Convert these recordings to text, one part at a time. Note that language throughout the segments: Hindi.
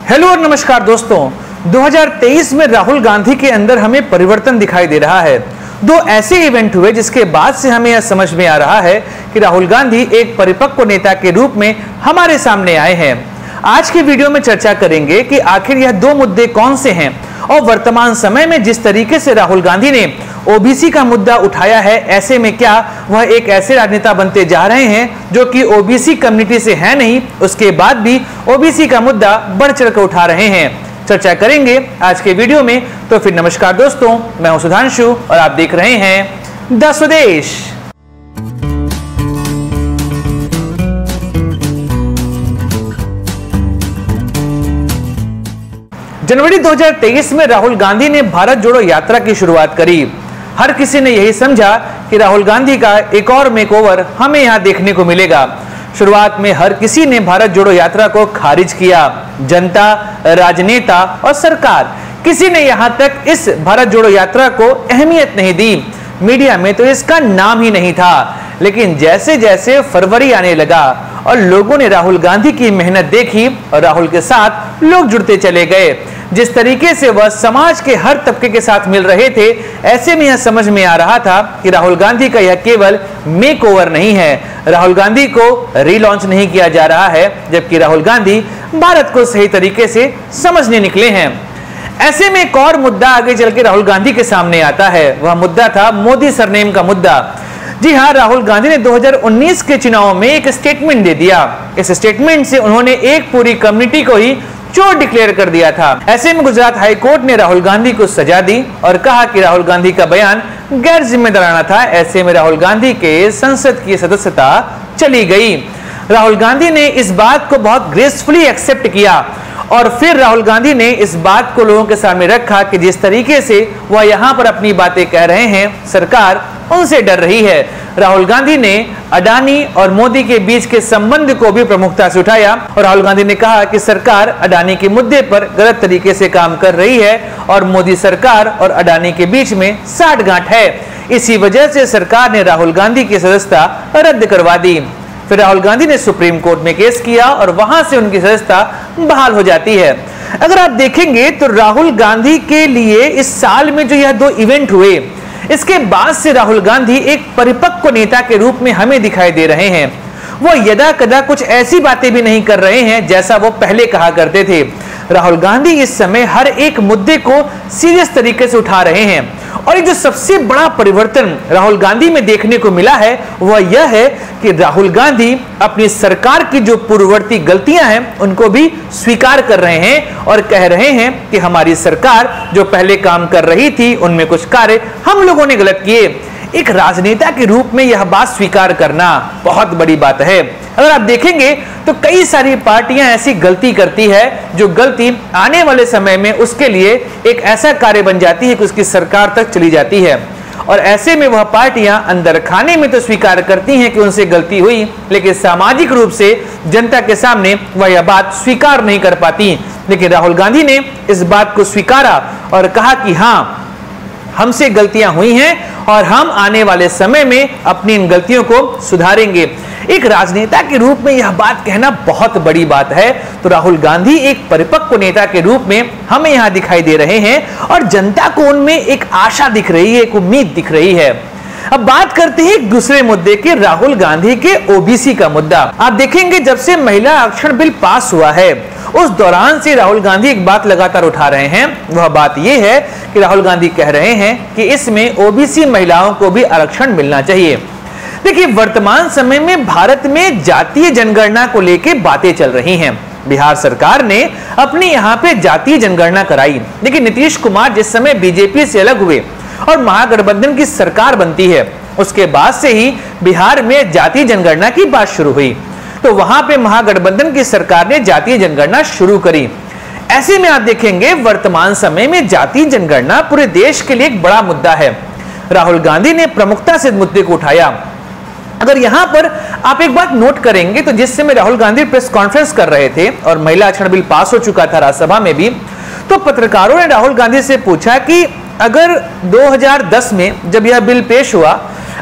हेलो और नमस्कार दोस्तों। 2023 में राहुल गांधी के अंदर हमें परिवर्तन दिखाई दे रहा है। दो ऐसे इवेंट हुए जिसके बाद से हमें यह समझ में आ रहा है कि राहुल गांधी एक परिपक्व नेता के रूप में हमारे सामने आए हैं। आज की वीडियो में चर्चा करेंगे कि आखिर यह दो मुद्दे कौन से हैं और वर्तमान समय में जिस तरीके से राहुल गांधी ने ओबीसी का मुद्दा उठाया है, ऐसे में क्या वह एक ऐसे राजनेता बनते जा रहे हैं जो कि ओबीसी कम्युनिटी से है नहीं, उसके बाद भी ओबीसी का मुद्दा बढ़ चढ़कर उठा रहे हैं। चर्चा करेंगे आज के वीडियो में। तो फिर नमस्कार दोस्तों, मैं हूं सुधांशु और आप देख रहे हैं द स्वदेश। जनवरी 2023 में राहुल गांधी ने भारत जोड़ो यात्रा की शुरुआत करी। हर किसी ने यही समझा कि राहुल गांधी का एक और मेकओवर हमें यहां देखने को मिलेगा। शुरुआत में हर किसी ने भारत जोड़ो यात्रा को खारिज किया। जनता, राजनेता और सरकार, किसी ने यहां तक इस भारत जोड़ो यात्रा को अहमियत नहीं दी। मीडिया में तो इसका नाम ही नहीं था। लेकिन जैसे जैसे फरवरी आने लगा और लोगों ने राहुल गांधी की मेहनत देखी और राहुल के साथ लोग जुड़ते चले गए। जिस तरीके से वह समाज के हर तबके के साथ मिल रहे थे, ऐसे में यह समझ में आ रहा था कि राहुल गांधी का यह केवल मेकओवर नहीं है, राहुल गांधी को रीलॉन्च नहीं किया जा रहा है, जबकि राहुल गांधी भारत को सही तरीके से समझने निकले हैं। ऐसे में एक और मुद्दा आगे चल के राहुल गांधी के सामने आता है। वह मुद्दा था मोदी सरनेम का मुद्दा। जी हां, राहुल गांधी ने 2019 के चुनाव में एक स्टेटमेंट दे दिया। इस स्टेटमेंट से उन्होंने एक पूरी कम्युनिटी को ही चोर डिक्लेयर कर दिया था। ऐसे में गुजरात हाई कोर्ट ने राहुल गांधी को सजा दी और कहा कि राहुल गांधी का बयान गैर जिम्मेदाराना था। ऐसे में राहुल गांधी के संसद की सदस्यता चली गई। राहुल गांधी ने इस बात को बहुत ग्रेसफुली एक्सेप्ट किया और फिर राहुल गांधी ने इस बात को लोगों के सामने रखा कि जिस तरीके से वह यहां पर अपनी बातें कह रहे हैं, सरकार उनसे डर रही है। राहुल गांधी ने अडानी और मोदी के बीच के संबंध को भी प्रमुखता से उठाया और राहुल गांधी ने कहा कि सरकार अडानी के मुद्दे पर गलत तरीके से काम कर रही है और मोदी सरकार और अडानी के बीच में साठगांठ है। इसी वजह से सरकार ने राहुल गांधी की सदस्यता रद्द करवा दी। फिर राहुल गांधी ने सुप्रीम कोर्ट में केस किया और वहां से उनकी सदस्यता बहाल हो जाती है। अगर आप देखेंगे तो राहुल गांधी के लिए इस साल में जो यह दो इवेंट हुए, इसके बाद से राहुल गांधी एक परिपक्व नेता के रूप में हमें दिखाई दे रहे हैं। वो यदा कदा कुछ ऐसी बातें भी नहीं कर रहे हैं जैसा वो पहले कहा करते थे। राहुल गांधी इस समय हर एक मुद्दे को सीरियस तरीके से उठा रहे हैं और एक जो सबसे बड़ा परिवर्तन राहुल गांधी में देखने को मिला है वह यह है कि राहुल गांधी अपनी सरकार की जो पूर्ववर्ती गलतियां हैं उनको भी स्वीकार कर रहे हैं और कह रहे हैं कि हमारी सरकार जो पहले काम कर रही थी उनमें कुछ कार्य हम लोगों ने गलत किए। एक राजनेता के रूप में यह बात स्वीकार करना बहुत बड़ी बात है। अगर आप देखेंगे तो कई सारी पार्टियां ऐसी गलती करती है जो गलती आने वाले समय में उसके लिए एक ऐसा कार्य बन जाती है कि उसकी सरकार तक चली जाती है और ऐसे में वह पार्टियां अंदर खाने में तो स्वीकार करती हैं कि उनसे गलती हुई, लेकिन सामाजिक रूप से जनता के सामने वह यह बात स्वीकार नहीं कर पाती। लेकिन राहुल गांधी ने इस बात को स्वीकारा और कहा कि हाँ, हमसे गलतियां हुई हैं और हम आने वाले समय में अपनी इन गलतियों को सुधारेंगे। एक राजनेता के रूप में यह बात कहना बहुत बड़ी बात है। तो राहुल गांधी एक परिपक्व नेता के रूप में हमें यहां दिखाई दे रहे हैं और जनता को उनमें एक आशा दिख रही है, एक उम्मीद दिख रही है। अब बात करते हैं दूसरे मुद्दे के, राहुल गांधी के ओबीसी का मुद्दा। आप देखेंगे जब से महिला आरक्षण बिल पास हुआ है उस दौरान से राहुल गांधी एक बात लगातार उठा रहे हैं। वह बात यह है कि राहुल गांधी कह रहे हैं कि इसमें ओबीसी महिलाओं को भी आरक्षण मिलना चाहिए। देखिए, वर्तमान समय में भारत में जातीय जनगणना को लेकर बातें चल रही हैं। बिहार सरकार ने अपने यहाँ पे जातीय जनगणना कराई, लेकिन नीतीश कुमार जिस समय बीजेपी से अलग हुए और महागठबंधन की सरकार बनती है, उसके बाद से ही बिहार में जातीय जनगणना की बात शुरू हुई। तो वहां पे महागठबंधन की सरकार ने जातीय जनगणना शुरू करी। ऐसे में आप देखेंगे वर्तमान समय में जातीय जनगणना पूरे देश के लिए एक बड़ा मुद्दा है। राहुल गांधी ने प्रमुखता से मुद्दे को उठाया। अगर यहां पर आप एक बात नोट करेंगे तो जिस समय राहुल गांधी प्रेस कॉन्फ्रेंस कर रहे थे और महिला आरक्षण बिल पास हो चुका था राज्यसभा में भी, तो पत्रकारों ने राहुल गांधी से पूछा कि अगर 2010 में जब यह बिल पेश हुआ,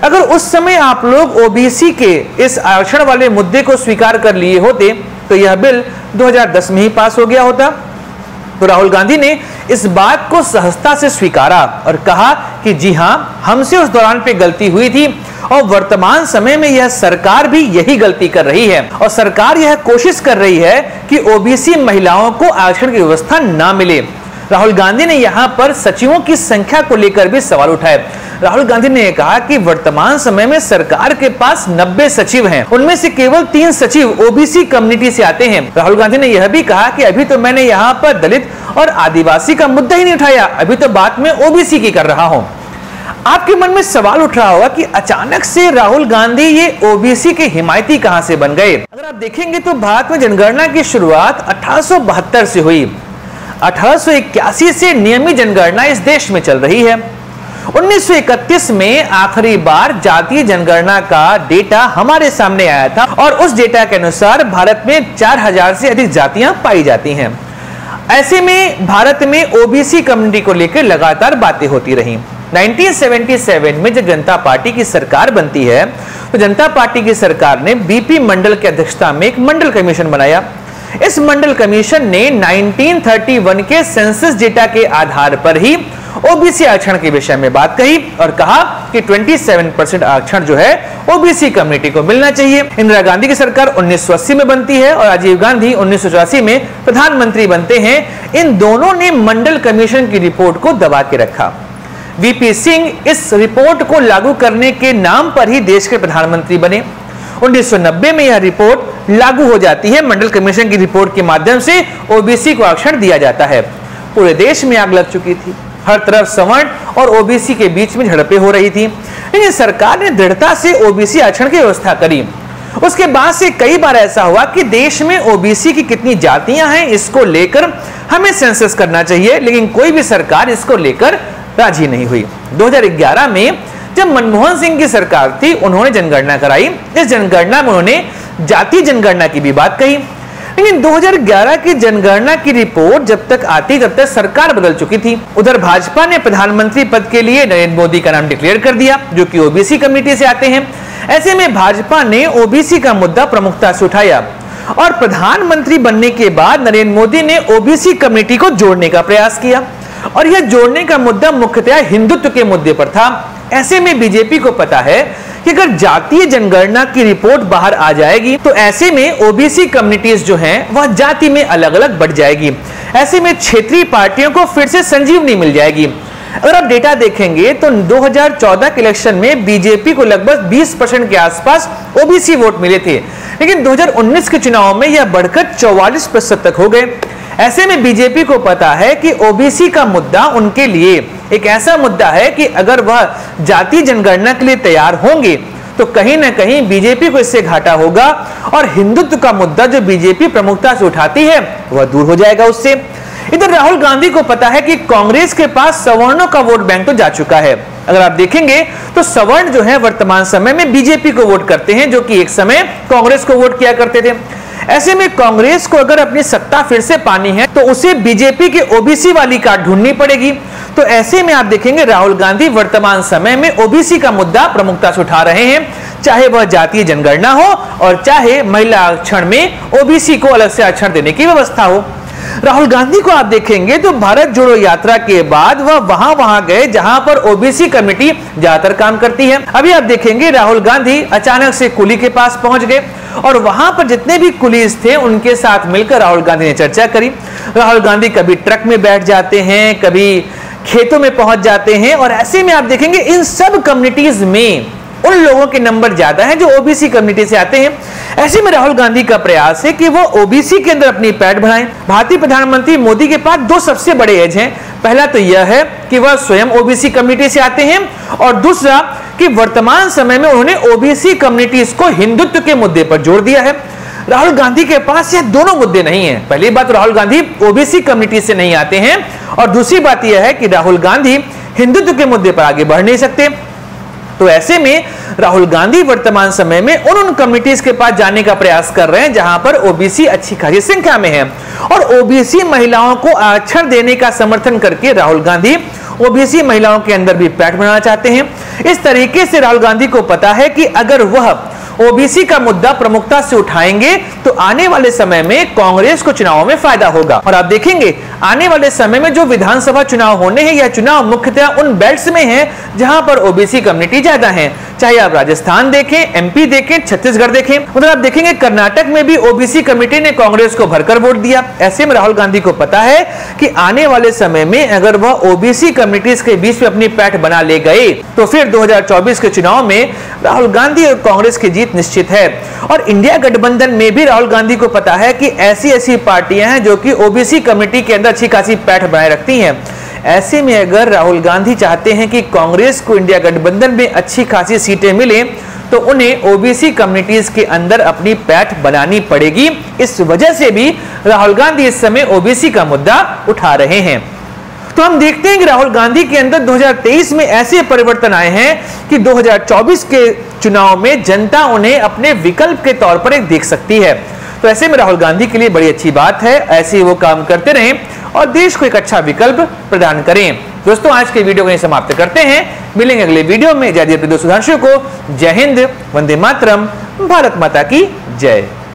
अगर उस समय आप लोग ओबीसी के इस आरक्षण वाले मुद्दे को स्वीकार कर लिए होते तो यह बिल 2010 में ही पास हो गया होता। तो राहुल गांधी ने इस बात को सहजता से स्वीकारा और कहा कि जी हां, हमसे उस दौरान पे गलती हुई थी और वर्तमान समय में यह सरकार भी यही गलती कर रही है और सरकार यह कोशिश कर रही है कि ओबीसी महिलाओं को आरक्षण की व्यवस्था ना मिले। राहुल गांधी ने यहां पर सचिवों की संख्या को लेकर भी सवाल उठाए। राहुल गांधी ने कहा कि वर्तमान समय में सरकार के पास 90 सचिव हैं, उनमें से केवल 3 सचिव ओबीसी कम्युनिटी से आते हैं। राहुल गांधी ने यह भी कहा कि अभी तो मैंने यहाँ पर दलित और आदिवासी का मुद्दा ही नहीं उठाया, अभी तो बात मैं ओबीसी की कर रहा हूं। आपके मन में सवाल उठ रहा होगा कि अचानक से राहुल गांधी ये ओबीसी के हिमायती कहां से बन गए। अगर आप देखेंगे तो भारत में जनगणना की शुरुआत 1872 से हुई। 1881 से नियमित जनगणना इस देश में चल रही है। 1931 में आखिरी बार जातीय जनगणना का डेटा हमारे सामने आया था और उस डेटा के अनुसार भारत में 4000 से अधिक जातियां पाई जाती हैं। ऐसे में भारत में ओबीसी कम्युनिटी को लेकर लगातार बातें होती रहीं। 1977 में जब जनता पार्टी की सरकार बनती है तो जनता पार्टी की सरकार ने बीपी मंडल की अध्यक्षता में एक मंडल कमीशन बनाया। इस मंडल कमीशन ने 1931 के सेंसस डेटा के आधार पर ही ओबीसी आरक्षण के विषय में बात कही और कहा कि 27% आरक्षण जो है ओबीसी कम्युनिटी को मिलना चाहिए। इंदिरा गांधी की सरकार 1980 में बनती है और राजीव गांधी 1984 में प्रधानमंत्री बनते हैं। इन दोनों ने मंडल कमीशन की रिपोर्ट को दबा के रखा। वीपी सिंह इस रिपोर्ट को लागू करने के नाम पर ही देश के प्रधानमंत्री बने। 1990 में यह रिपोर्ट लागू हो जाती है। मंडल कमीशन की रिपोर्ट के माध्यम से ओबीसी को आरक्षण दिया जाता है। पूरे देश में आग लग चुकी थी, हर तरफ सवर्ण और ओबीसी के बीच में झड़पें हो रही थी, लेकिन सरकार ने दृढ़ता से ओबीसी आरक्षण की व्यवस्था करी। उसके बाद से कई बार ऐसा हुआ कि देश में ओबीसी की कितनी जातियां हैं इसको लेकर हमें सेंसस करना चाहिए, लेकिन कोई भी सरकार इसको लेकर राजी नहीं हुई। 2011 में जब मनमोहन सिंह की सरकार थी, उन्होंने जनगणना कराई। इस जनगणना में उन्होंने जाति जनगणना की भी बात कही, लेकिन 2011 की जनगणना की रिपोर्ट जब तक आती तब तक सरकार बदल चुकी थी। उधर भाजपा ने प्रधानमंत्री पद के लिए नरेंद्र मोदी का नाम डिक्लेयर कर दिया, जो कि ओबीसी कम्युनिटी से आते हैं। ऐसे में भाजपा ने ओबीसी का मुद्दा प्रमुखता से उठाया और प्रधानमंत्री बनने के बाद नरेंद्र मोदी ने ओबीसी कम्युनिटी को जोड़ने का प्रयास किया और यह जोड़ने का मुद्दा मुख्यतः हिंदुत्व के मुद्दे पर था। ऐसे में बीजेपी को पता है कि अगर जातीय जनगणना की रिपोर्ट बाहर आ जाएगी तो ऐसे में ओबीसी कम्युनिटीज जो हैं वह जाति में अलग अलग बढ़ जाएगी। ऐसे में क्षेत्रीय पार्टियों को फिर से संजीवनी मिल जाएगी। अगर आप डेटा देखेंगे तो 2014 के इलेक्शन में बीजेपी को लगभग 20% के आसपास ओबीसी वोट मिले थे, लेकिन 2019 के चुनाव में यह बढ़कर 44% तक हो गए। ऐसे में बीजेपी को पता है कि ओबीसी का मुद्दा उनके लिए एक ऐसा मुद्दा है कि अगर वह जाति जनगणना के लिए तैयार होंगे तो कहीं ना कहीं बीजेपी को इससे घाटा होगा और हिंदुत्व का मुद्दा जो बीजेपी प्रमुखता से उठाती है वह दूर हो जाएगा उससे। इधर राहुल गांधी को पता है कि कांग्रेस के पास सवर्णों का वोट बैंक तो जा चुका है। अगर आप देखेंगे तो सवर्ण जो है वर्तमान समय में बीजेपी को वोट करते हैं, जो कि एक समय कांग्रेस को वोट किया करते थे। ऐसे में कांग्रेस को अगर अपनी सत्ता फिर से पानी है तो उसे बीजेपी के ओबीसी वाली कार्ड ढूंढनी पड़ेगी। तो ऐसे में आप देखेंगे राहुल गांधी वर्तमान समय में ओबीसी का मुद्दा प्रमुखता से उठा रहे हैं, चाहे वह जातीय जनगणना हो और चाहे महिला आरक्षण में ओबीसी को अलग से आरक्षण देने की व्यवस्था हो। राहुल गांधी को आप देखेंगे तो भारत जोड़ो यात्रा के बाद वह वहां गए जहां पर ओबीसी कमेटी ज्यादातर काम करती है। अभी आप देखेंगे राहुल गांधी अचानक से कुली के पास पहुंच गए और वहां पर जितने भी कुलीस थे उनके साथ मिलकर राहुल गांधी ने चर्चा करी। राहुल गांधी कभी ट्रक में बैठ जाते हैं, कभी खेतों में पहुंच जाते हैं और ऐसे में आप देखेंगे इन सब कम्युनिटीज में उन लोगों के नंबर ज्यादा हैं जो ओबीसी कम्युनिटी से आते हैं। ऐसे में राहुल गांधी का प्रयास है कि वो ओबीसी के अंदर अपनी पैठ बढ़ाएं। भारतीय प्रधानमंत्री मोदी के पास दो सबसे बड़े एज हैं। पहला तो यह है कि वह स्वयं ओबीसी कम्युनिटी से आते हैं और दूसरा कि वर्तमान समय में उन्होंने ओबीसी कम्युनिटीज को हिंदुत्व के मुद्दे पर जोड़ दिया है। राहुल गांधी के पास यह दोनों मुद्दे नहीं है। पहली बात, राहुल गांधी ओबीसी कम्युनिटी से नहीं आते हैं और दूसरी बात यह है कि राहुल गांधी हिंदुत्व के मुद्दे पर आगे बढ़ नहीं सकते। तो ऐसे में राहुल गांधी वर्तमान समय में उन कम्युनिटीज के पास जाने का प्रयास कर रहे हैं जहां पर ओबीसी अच्छी खासी संख्या में है और ओबीसी महिलाओं को आरक्षण देने का समर्थन करके राहुल गांधी ओबीसी महिलाओं के अंदर भी पैठ बनाना चाहते हैं। इस तरीके से राहुल गांधी को पता है कि अगर वह ओबीसी का मुद्दा प्रमुखता से उठाएंगे तो आने वाले समय में कांग्रेस को चुनाव में फायदा होगा। और आप देखेंगे आने वाले समय में जो विधानसभा चुनाव होने हैं, यह चुनाव मुख्यतः उन बेल्ट्स में है जहां पर ओबीसी कम्युनिटी ज्यादा है। चाहे आप राजस्थान देखें, एमपी देखें, छत्तीसगढ़ देखें, उधर आप देखेंगे कर्नाटक में भी ओबीसी कमेटी ने कांग्रेस को भरकर वोट दिया। ऐसे में राहुल गांधी को पता है कि आने वाले समय में अगर वह ओबीसी कम्युनिटीज के बीच में अपनी पैठ बना ले गए तो फिर 2024 के चुनाव में राहुल गांधी और कांग्रेस की जीत निश्चित है। और इंडिया गठबंधन में भी राहुल गांधी को पता है कि ऐसी पार्टियां हैं जो कि ओबीसी कमेटी के अंदर अच्छी खासी पैठ बनाए रखती हैं। ऐसे में अगर राहुल गांधी चाहते हैं कि कांग्रेस को इंडिया गठबंधन में अच्छी खासी सीटें मिले तो उन्हें ओबीसी कम्युनिटीज के अंदर अपनी पैठ बनानी पड़ेगी। इस वजह से भी राहुल गांधी इस समय ओबीसी का मुद्दा उठा रहे हैं। तो हम देखते हैं कि राहुल गांधी के अंदर 2023 में ऐसे परिवर्तन आए हैं कि 2024 के चुनाव में जनता उन्हें अपने विकल्प के तौर पर एक देख सकती है। तो ऐसे में राहुल गांधी के लिए बड़ी अच्छी बात है, ऐसे वो काम करते रहें और देश को एक अच्छा विकल्प प्रदान करें। दोस्तों आज के वीडियो को यहीं समाप्त करते हैं, मिलेंगे अगले वीडियो में। जय जय सुधांशु को जय हिंद, वंदे मातरम, भारत माता की जय।